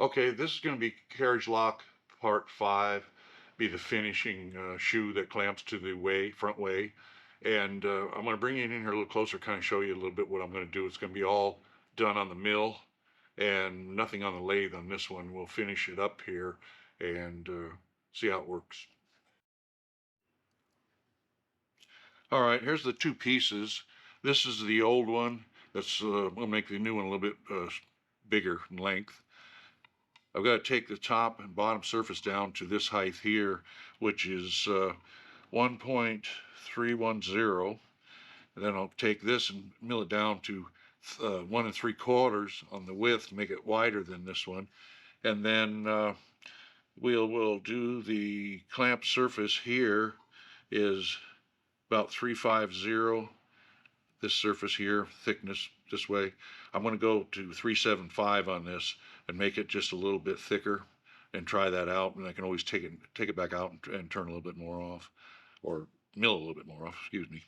Okay, this is going to be carriage lock part 5, be the finishing shoe that clamps to the front way. And I'm going to bring it in here a little closer, kind of show you a little bit what I'm going to do. It's going to be all done on the mill and nothing on the lathe on this one. We'll finish it up here and see how it works. All right, here's the two pieces. This is the old one. We'll make the new one a little bit bigger in length. I've got to take the top and bottom surface down to this height here, which is 1.310. And then I'll take this and mill it down to 1 3/4 on the width to make it wider than this one. And then we'll do the clamp surface here is about 350. This surface here, thickness this way. I'm going to go to 375 on this and make it just a little bit thicker and try that out. And I can always take it back out and turn a little bit more off, or mill a little bit more off, excuse me.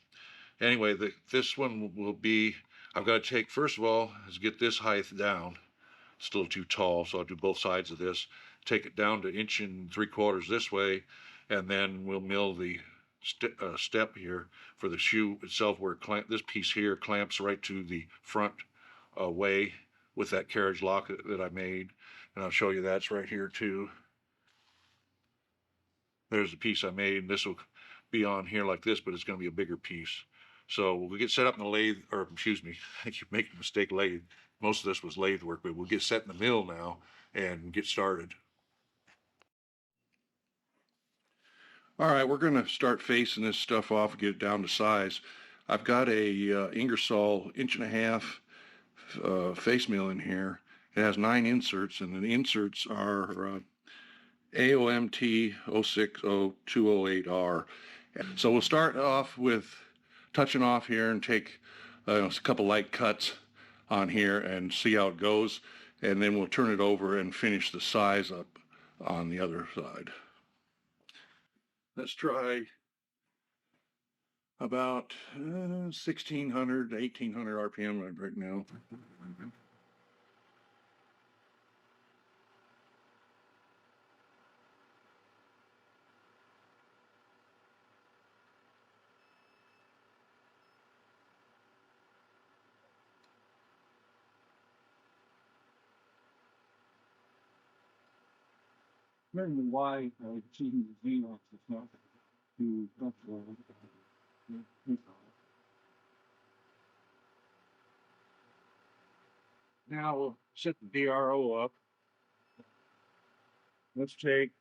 Anyway, this one will be, I've got to take, first of all, is get this height down. It's still too tall, so I'll do both sides of this. Take it down to 1 3/4 this way, and then we'll mill the step here for the shoe itself, where this piece here clamps right to the front way with that carriage lock that I made. And I'll show you that's right here too. There's the piece I made. This will be on here like this, but it's going to be a bigger piece. So we'll get set up in the lathe, or excuse me, I keep making a mistake, lathe. Most of this was lathe work, but we'll get set in the mill now and get started. All right, we're going to start facing this stuff off and get it down to size. I've got a Ingersoll 1.5" face mill in here. It has 9 inserts, and the inserts are AOMT 060208R. So we'll start off with touching off here and take a couple light cuts on here and see how it goes, and then we'll turn it over and finish the size up on the other side. Let's try about 1600 to 1800 RPM right now. Apparently why choosing the Xerox is not too comfortable. Now we'll set the DRO up. Let's take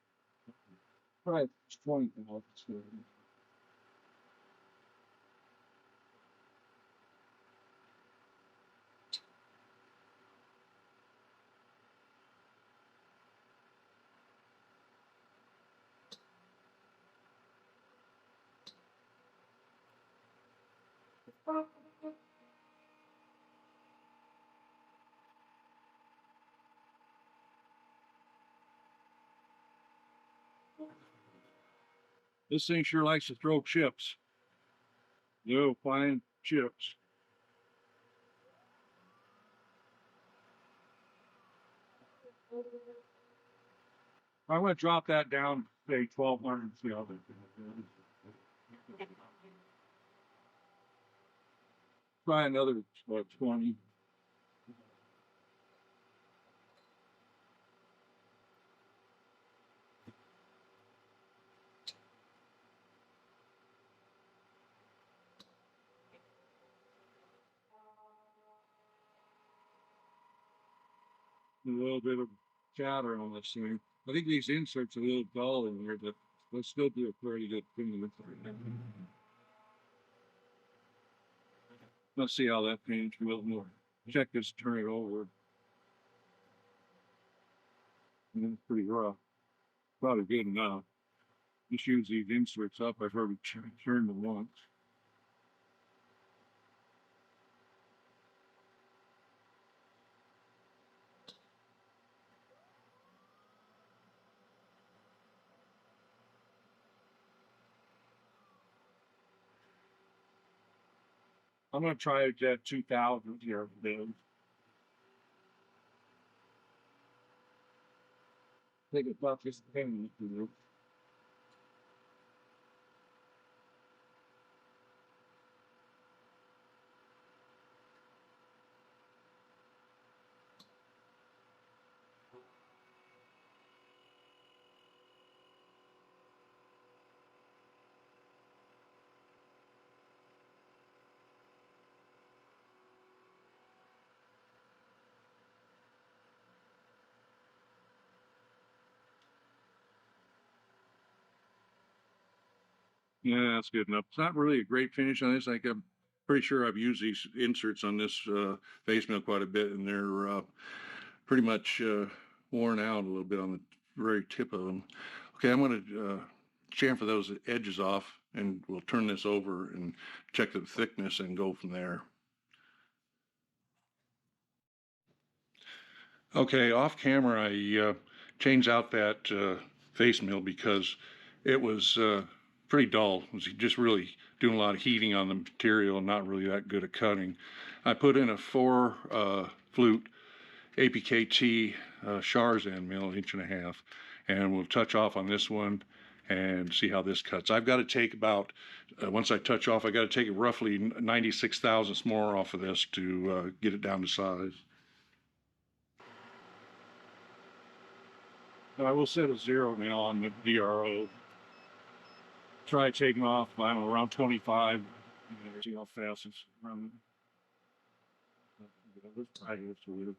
probably 20 now. This thing sure likes to throw chips. No fine chips. I'm going to drop that down, say 1200 and see how that goes. Try another 20. A little bit of chatter on this thing. I think these inserts are a little dull in here, but let's still do a pretty good thing. Let's see how that paints a little more. Check this, turn it over. And it's pretty rough. Probably good enough. Just use these inserts up. I've already turned them once. I'm gonna try it at 2,000 here, man. Think about this thing. Yeah, that's good enough. It's not really a great finish on this. Like I'm pretty sure I've used these inserts on this face mill quite a bit, and they're pretty much worn out a little bit on the very tip of them. Okay, I'm going to chamfer those edges off, and we'll turn this over and check the thickness and go from there. Okay, off camera, I changed out that face mill because it was pretty dull. It was just really doing a lot of heating on the material and not really that good at cutting. I put in a 4 flute APKT Charzan mill, 1.5 inch, and we'll touch off on this one and see how this cuts. I've got to take about, once I touch off, I got to take roughly 96 thousandths more off of this to get it down to size. I will set a 0 now on the DRO. Try taking off, I don't know, around 25. See how fast it's running. Let's try this with it.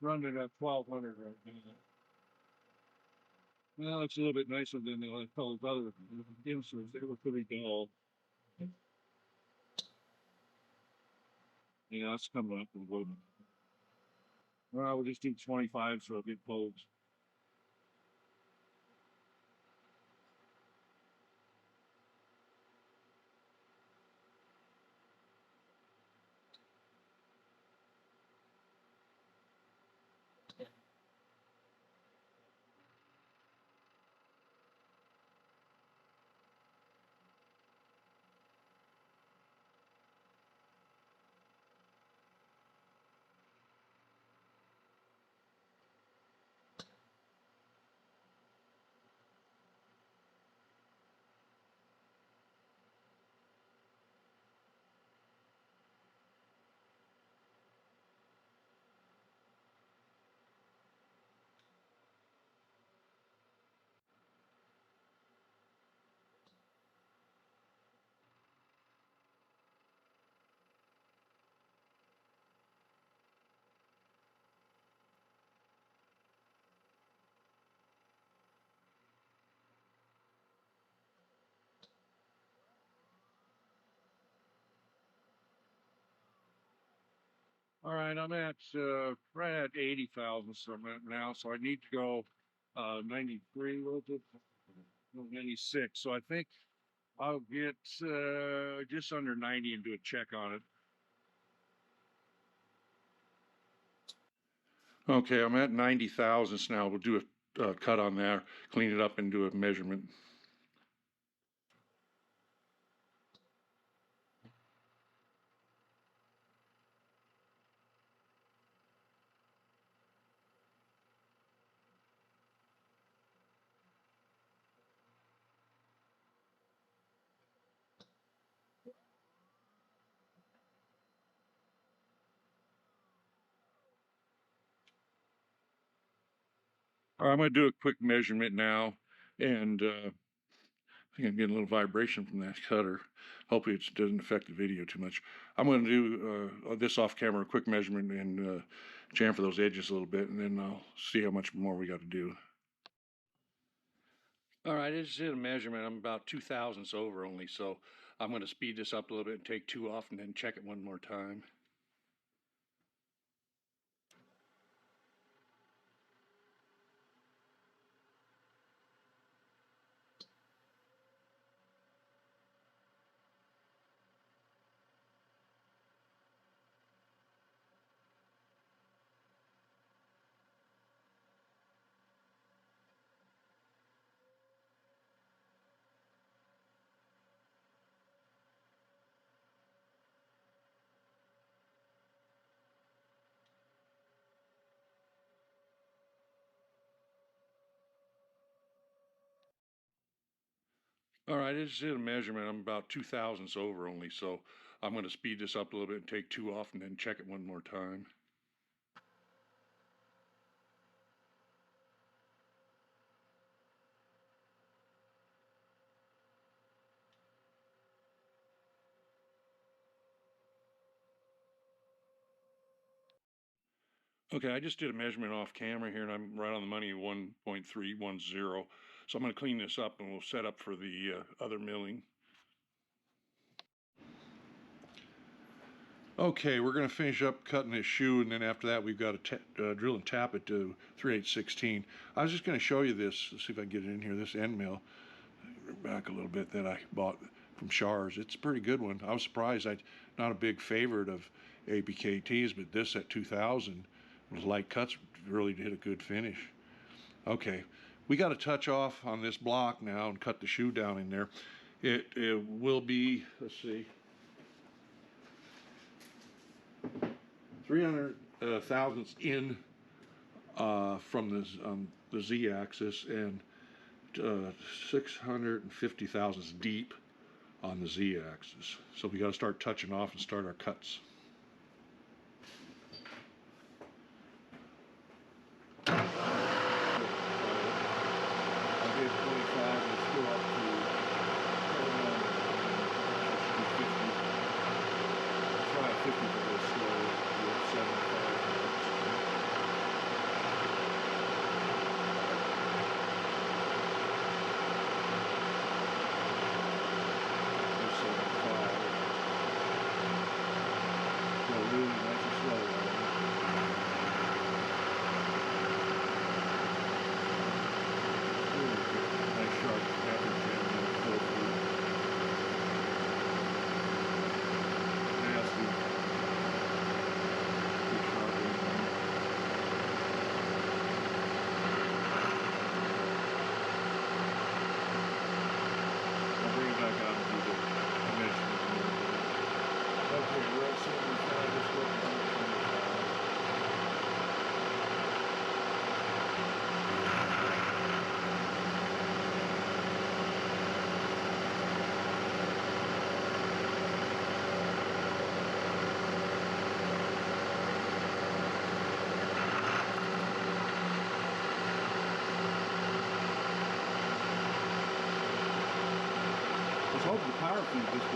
Running at 1,200 right now. Well, it's a little bit nicer than those other inserts. They were pretty dull. Yeah, it's coming up with wood. Well, we'll just do 25 so it'll get close. All right, I'm at right at 80,000 now, so I need to go 93, was it? No, 96. So I think I'll get just under 90 and do a check on it. Okay, I'm at 90 thousandths now. We'll do a cut on there, clean it up, and do a measurement. All right, I'm going to do a quick measurement now, and I think I'm getting a little vibration from that cutter. Hopefully, it doesn't affect the video too much. I'm going to do this off camera, a quick measurement, and chamfer those edges a little bit, and then I'll see how much more we got to do. All right, I just did a measurement. I'm about 2 thousandths over only, so I'm going to speed this up a little bit and take 2 off and then check it one more time. All right, I just did a measurement. I'm about 2 thousandths over only, so I'm going to speed this up a little bit and take 2 off and then check it one more time. Okay, I just did a measurement off camera here, and I'm right on the money, 1.310. So I'm going to clean this up, and we'll set up for the other milling. Okay, we're going to finish up cutting this shoe, and then after that we've got to drill and tap it to 3/8/16. I was just going to show you this. Let's see if I can get it in here. This end mill, back a little bit, that I bought from Shars. It's a pretty good one. I was surprised. I'm not a big favorite of APKTs, but this at 2,000 with light cuts really did a good finish. Okay, we got to touch off on this block now and cut the shoe down in there. It will be, let's see, 300 thousandths in from the z-axis, and 650 thousandths deep on the z-axis. So we got to start touching off and start our cuts. I did 25, and it's still up to 50. Try 50 for this slow with 75. Really nice and slow. Nice sharp average and pull through. Nasty. Good sharp in. I'll bring it back out and do the measurement. Okay, we're at 75. Let's go to 125. I was hoping the power feed just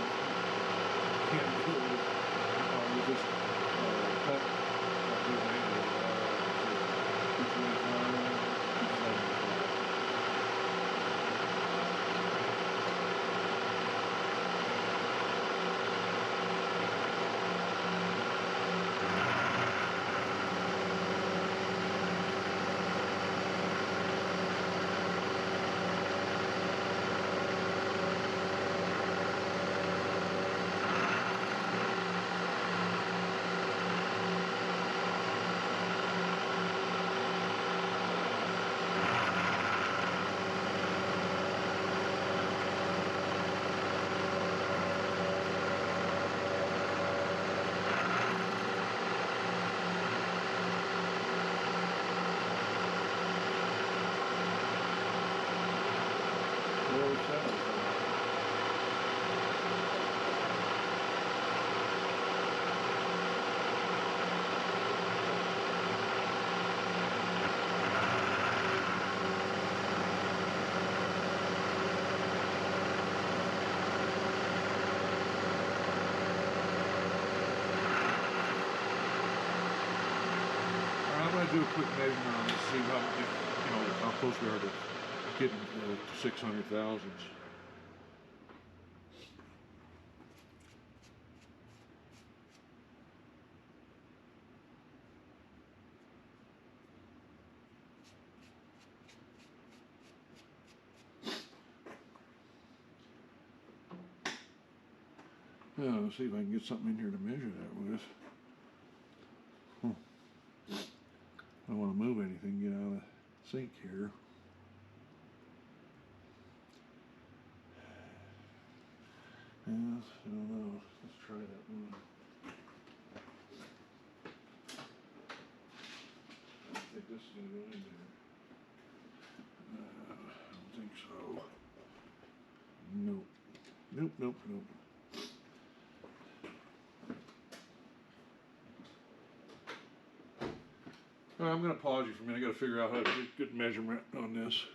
can't do it. We just cut a good angle, 225, 275. I'm going to do a quick measurement on this, see how close we are to getting to 600 thousandths. Yeah, let's see if I can get something in here to measure that with. I don't want to move anything, get out of the sink here. Yes, I don't know. Let's try that one. I think this is going to go in there. I don't think so. Nope, nope, nope. All right, I'm going to pause you for a minute. I got to figure out how to get good measurement on this.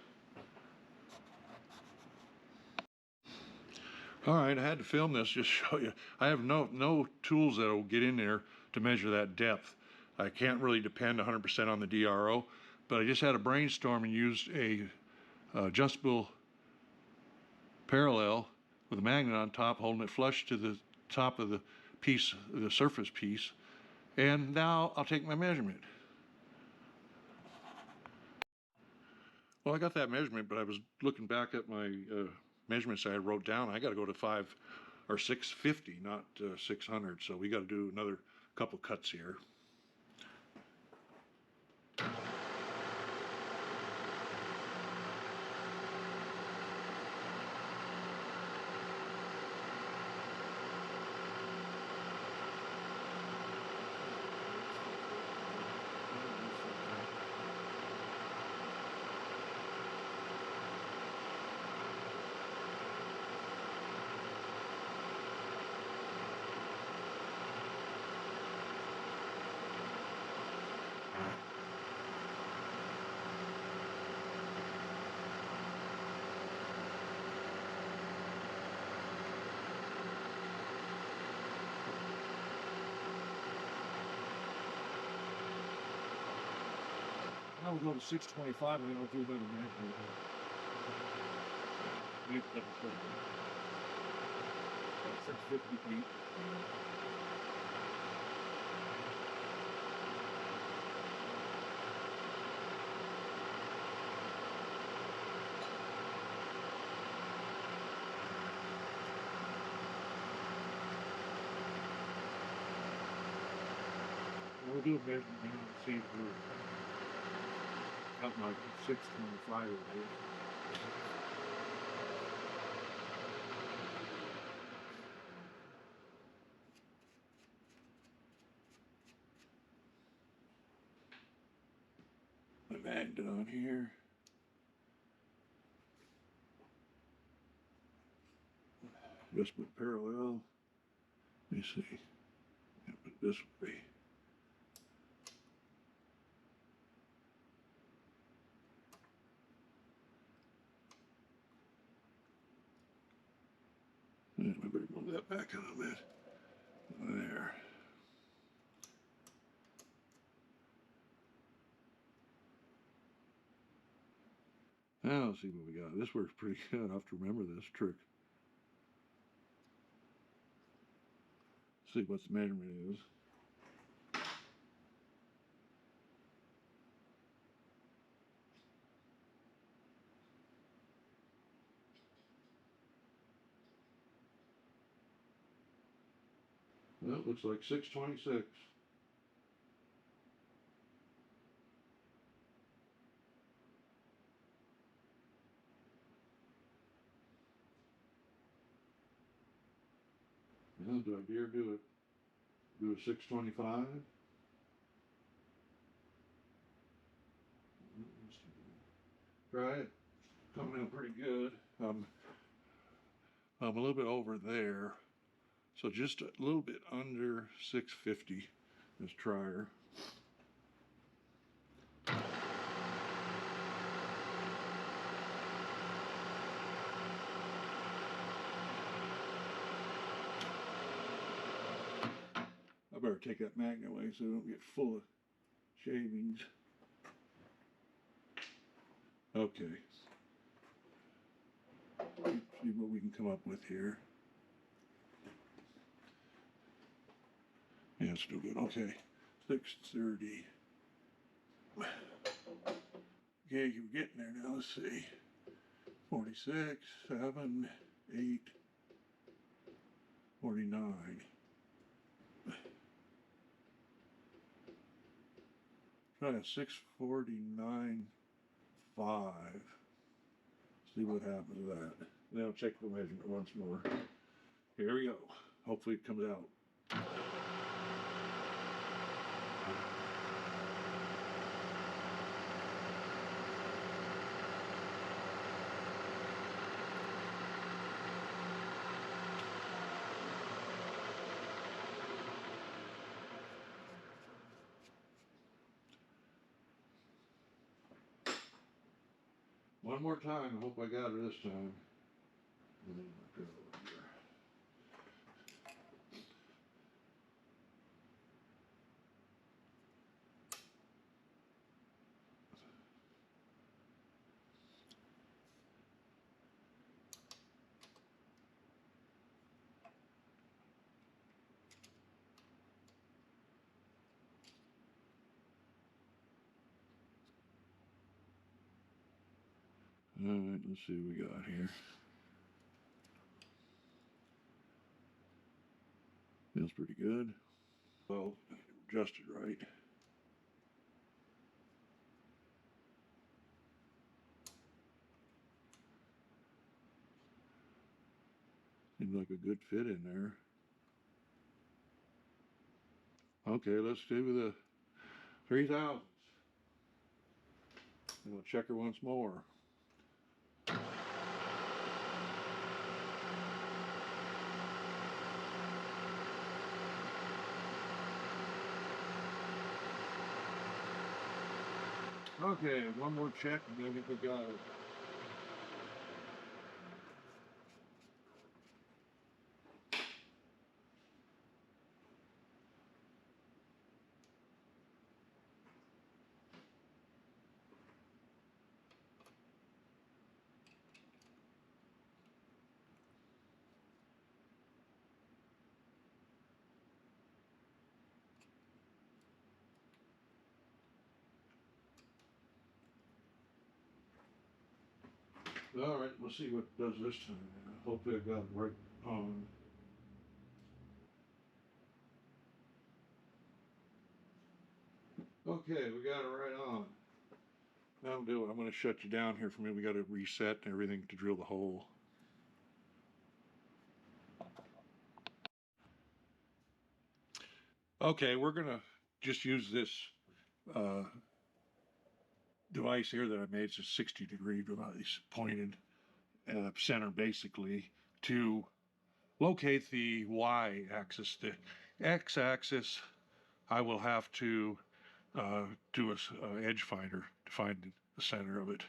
All right, I had to film this just to show you. I have no tools that will get in there to measure that depth. I can't really depend 100% on the DRO, but I just had a brainstorm and used a adjustable parallel with a magnet on top, holding it flush to the top of the piece, the surface piece, and now I'll take my measurement. Well, I got that measurement, but I was looking back at my measurements I wrote down. I got to go to 5 or 650, not 600. So we got to do another couple cuts here. Now we'll go to 625 and then I'll do another measurement. 650 feet. We'll do a measurement now and see if we're got my 625 over here. My magnet on here. Just put parallel. Let me see. Yeah, but this would be. I better move that back a little bit. There. Now let's see what we got. This works pretty good. I have to remember this trick. See what the measurement is. Well, it looks like 626. Well, do I dare do it? Do a 625? Try it. Coming in pretty good. I'm a little bit over there. So just a little bit under 650. Let's try her. I better take that magnet away so I don't get full of shavings. Okay. See what we can come up with here. Yeah, it's still good. Okay. 630. Okay, you're getting there now. Let's see. 46, 7, 8, 49. Try a 649.5. See what happens with that. Then I'll check the measurement once more. Here we go. Hopefully it comes out. One more time. I hope I got her this time. And then I'll go over here. All right, let's see what we got here. Feels pretty good. Well, adjusted right. Seems like a good fit in there. Okay, let's do the 3000s. And we'll check her once more. Okay, one more check and then I think we got it. All right, let's see what it does this time. Hopefully I got it right on. Okay, we got it right on. That'll do it. I'm going to shut you down here for a minute. We got to reset everything to drill the hole. Okay, we're going to just use this uh, device here that I made. It's a 60-degree device, pointed center basically, to locate the y-axis. The x-axis, I will have to do a edge finder to find the center of it.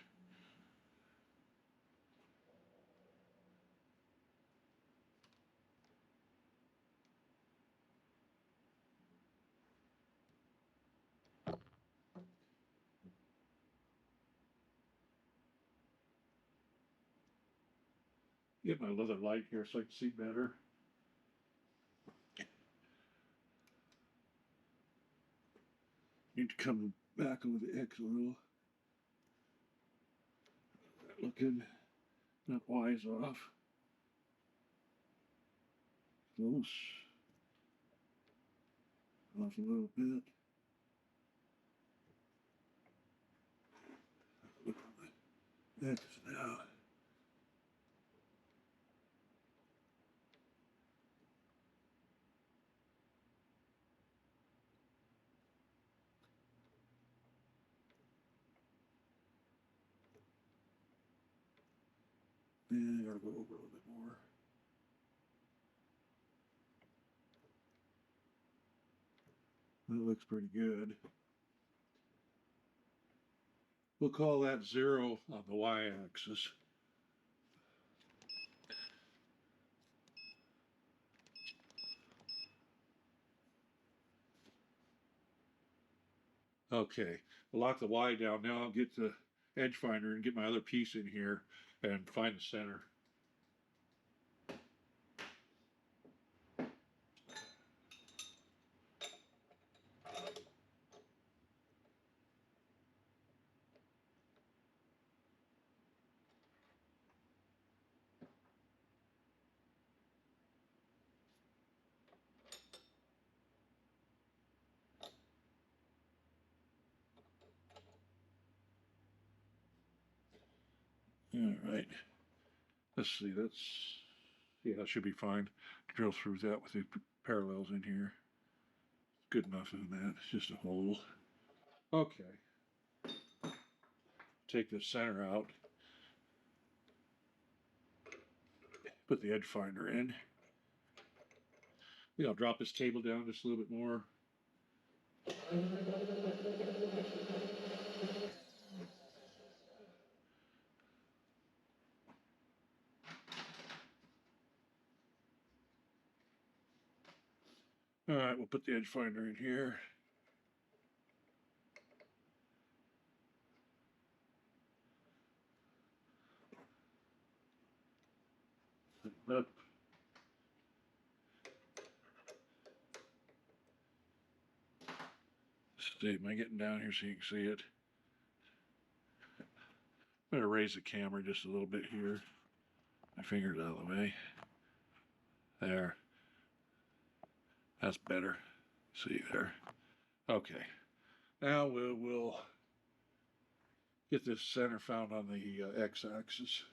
Get my little light here so I can see better. Need to come back over the X a little. Looking, that Y's off. Close. Off a little bit. Look at the X now. Yeah, I gotta go over a little bit more. That looks pretty good. We'll call that 0 on the y-axis. Okay, we'll lock the Y down. Now I'll get the edge finder and get my other piece in here and find the center. All right. Let's see. Yeah, that should be fine. Drill through that with the parallels in here. Good enough in that. It's just a hole. Okay. Take the center out. Put the edge finder in. I'll drop this table down just a little bit more. All right, we'll put the edge finder in here. Up. See, am I getting down here so you can see it? Better raise the camera just a little bit here. My finger's out of the way. There. That's better. See there. Okay. Now we'll get this center found on the x-axis.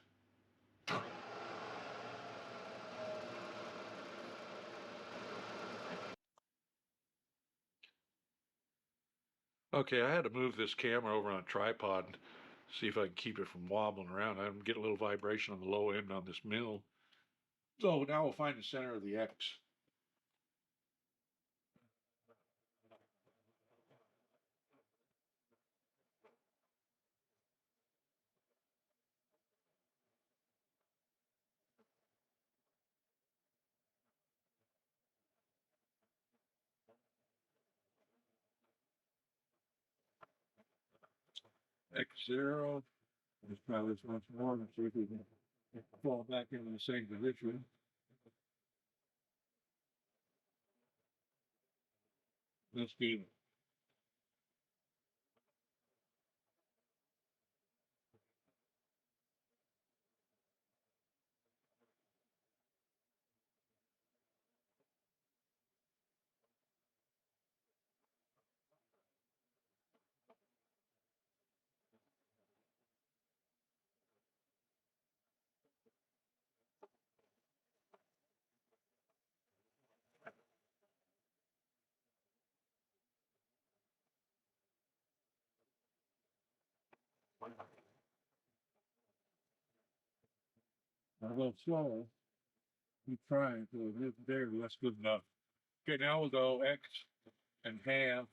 Okay, I had to move this camera over on a tripod and see if I can keep it from wobbling around. I'm getting a little vibration on the low end on this mill. So now we'll find the center of the X. X0. Let's try this once more and see if we can fall back into the same position. Let's do a little slower. Keep trying to there. That's good enough. Okay, now we'll go X and half.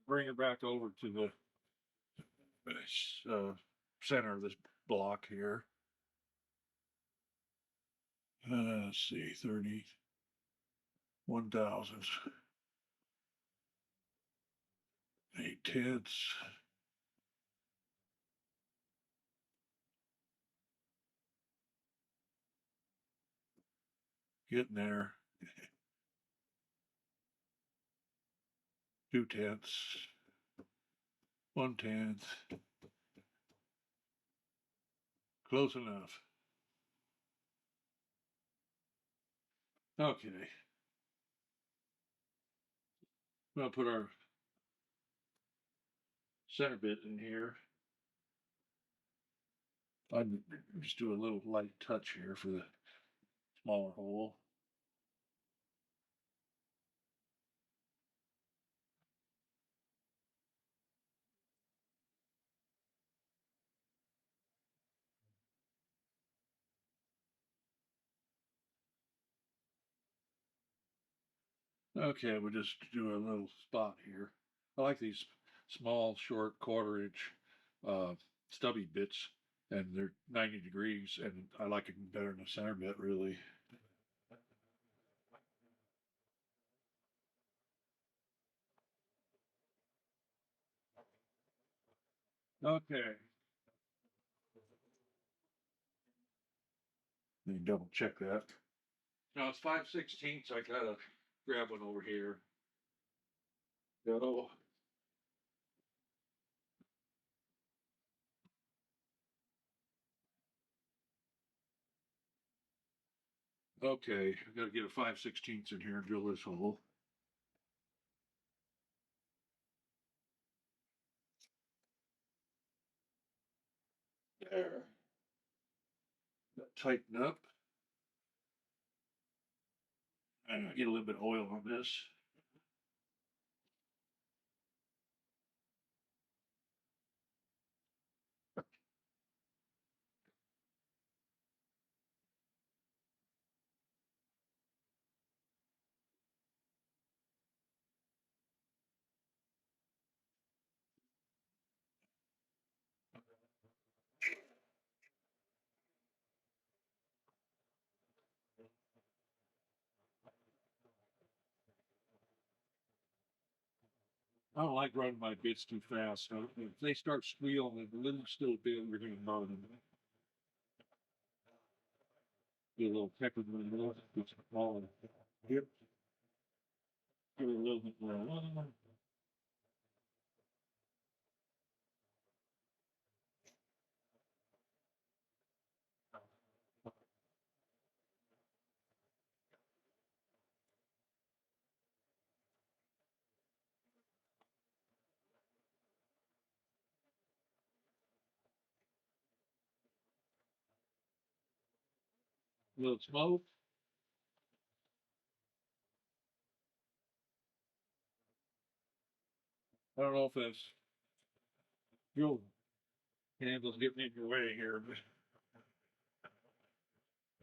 Bring it back over to the center of this block here. Let's see, 31,000. 8/10. Getting there. 2/10. 1/10. Close enough. Okay. We'll put our center bit in here. I'd just do a little light touch here for the smaller hole. Okay, we'll just do a little spot here. I like these small, short, quarter-inch stubby bits, and they're 90 degrees, and I like it better than the center bit, really. Okay. Let me double check that. Now it's 5/16, I gotta grab one over here. Go. Okay, I gotta get a 5/16 in here and drill this hole. There. Tighten up. And get a little bit of oil on this. I don't like running my bits too fast. So if they start squealing and a little still bit, we're going to burn them. Get a little pepper in the middle. It's falling. Yep. Give it a little bit more. A little smoke. I don't know if that's fuel candles getting in your way here, but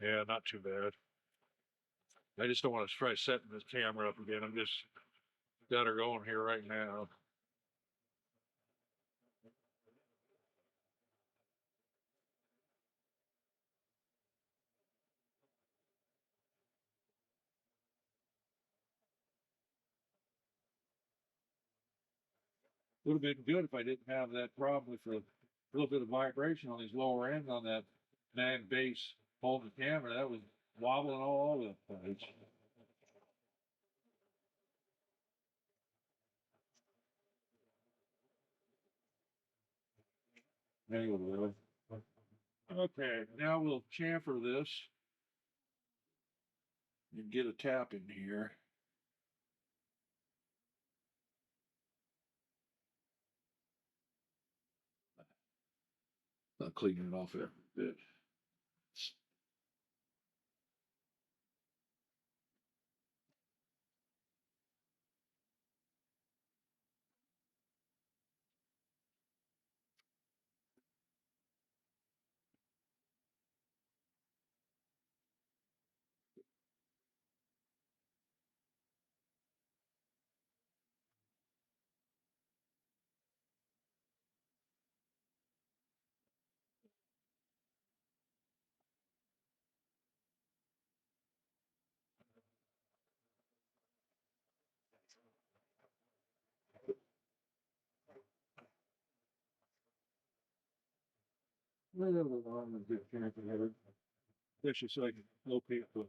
yeah, not too bad. I just don't want to try setting this camera up again. I'm just got her going here right now. Would have been good if I didn't have that problem with a little bit of vibration on these lower ends on that nag base holding the camera. That was wobbling all over the place. Anyway, okay, now we'll chamfer this and get a tap in here. I'll clean it off a bit. Well, I'm gonna get chamfer here, especially so I can locate the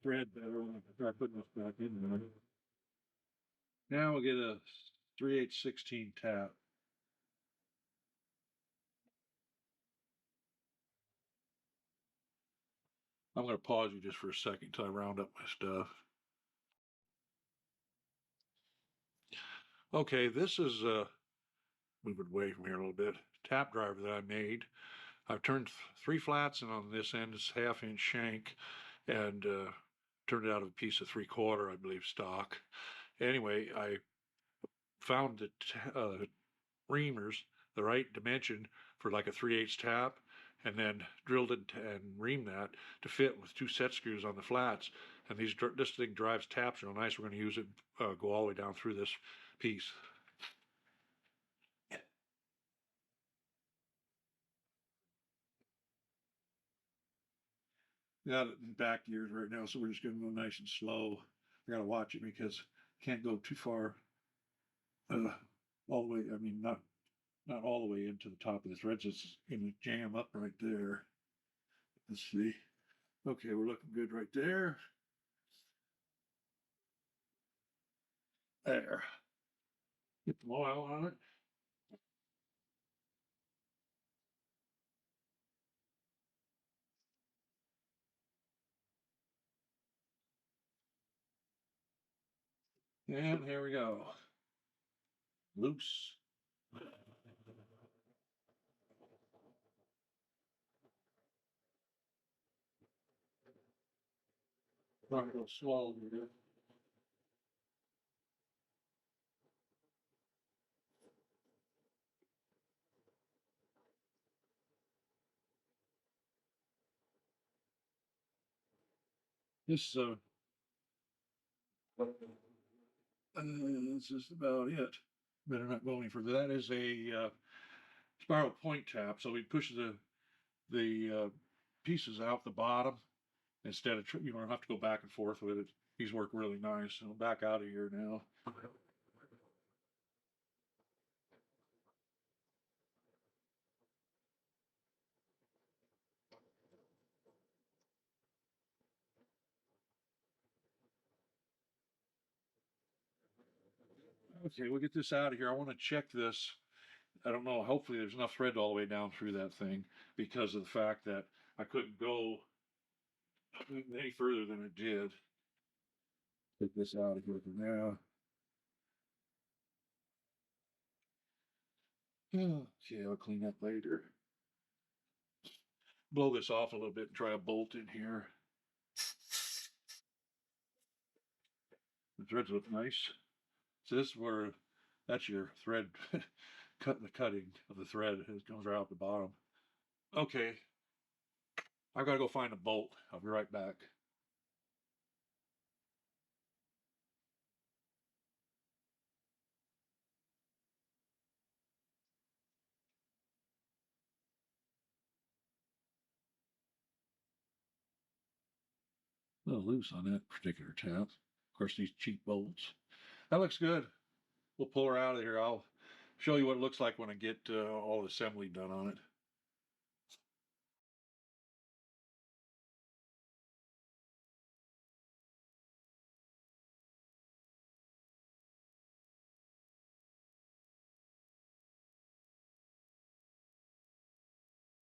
thread better when I try putting this back in there. Now we'll get a 3/8 tap. I'm going to pause you just for a second until I round up my stuff. Okay, this is move it away from here a little bit. Tap driver that I made. I've turned three flats, and on this end is 1/2 inch shank, and turned it out of a piece of 3/4, I believe, stock. Anyway, I found the reamers, the right dimension for like a 3/8 tap, and then drilled it and reamed that to fit with two set screws on the flats. And this thing drives taps real nice. We're going to use it, go all the way down through this piece. Got it in back gears right now, so we're just going to go nice and slow. I got to watch it because can't go too far all the way. I mean, not all the way into the top of this thread. It's going to jam up right there. Let's see. Okay, we're looking good right there. There. Get some oil on it. And here we go. Loose. Probably go slow here. This is about it. Better not go any further. That is a spiral point tap. So we push the pieces out the bottom instead of you don't have to go back and forth with it. These work really nice. So back out of here now. Okay, we'll get this out of here. I want to check this. I don't know. Hopefully, there's enough thread all the way down through that thing because of the fact that I couldn't go any further than it did. Take this out of here for now. Okay, I'll clean that later. Blow this off a little bit and try a bolt in here. The threads look nice. So this is where that's your thread cut the cutting of the thread. It comes right out the bottom. Okay, I've got to go find a bolt. I'll be right back. A little loose on that particular tap. Of course, these cheap bolts. That looks good. We'll pull her out of here. I'll show you what it looks like when I get all the assembly done on it.